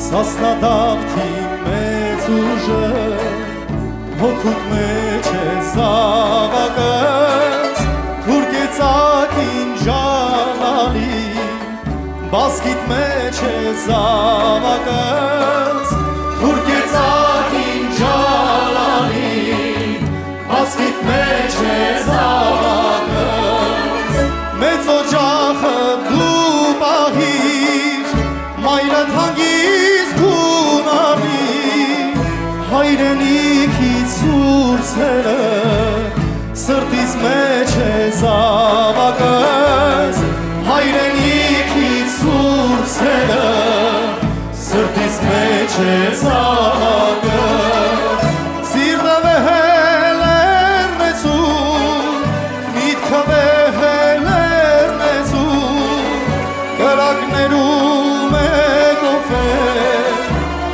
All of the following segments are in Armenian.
Սասնադավթի մեծ ուժը հոգուտ մեջ է զավակս թուրկեցակին ժանալի բասկիտ մեջ է զավակս թուրկեցակին ժանալի բասկիտ մեջ է զավակս մեծ օջախը դու պահիր մայրդ հանգիս գունարի հայրենիքից սուրսերը սրտիս մեջ է զավակս հայրենիքից սուրսերը սրտիս մեջ է զավակս սիրտը վեհել էր մեծու միտքը վեհել էր մեծու կրակներում է կոֆեր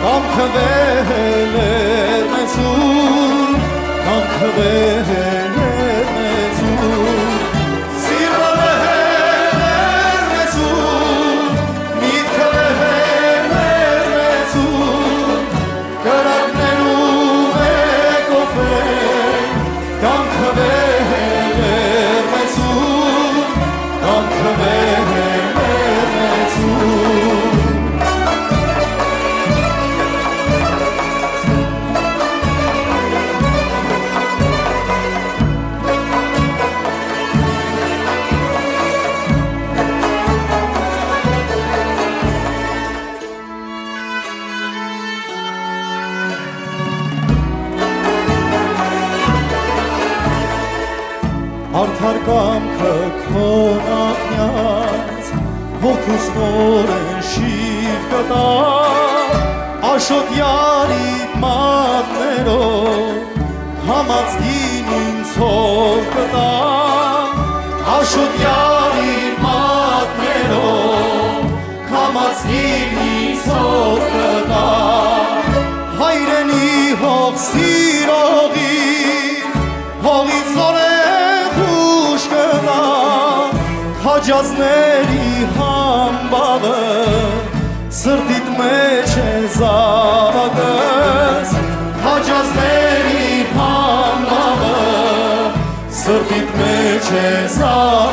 կամքը վեհել էր մեծու կամքը վեհել էր մեծու սիրտը վեհել էր մեծու միտքը վեհել էր մեծու կրակներում է կոֆեր կամքը վեհել էր մեծու կամքը վեհել էր մեծու Արդար կամքը քո նախնյաց հոգուս նորեն շիվ կտա աշոտյարի մատներով համած գինին ցով կտա աշոտյարի մատներով համած գինին ցով կտա հայրենի հող սիրողի հողից Քաջազների համբավը սրտիտ մեջ է զավակս Քաջազների համբավը սրտիտ մեջ է զավակս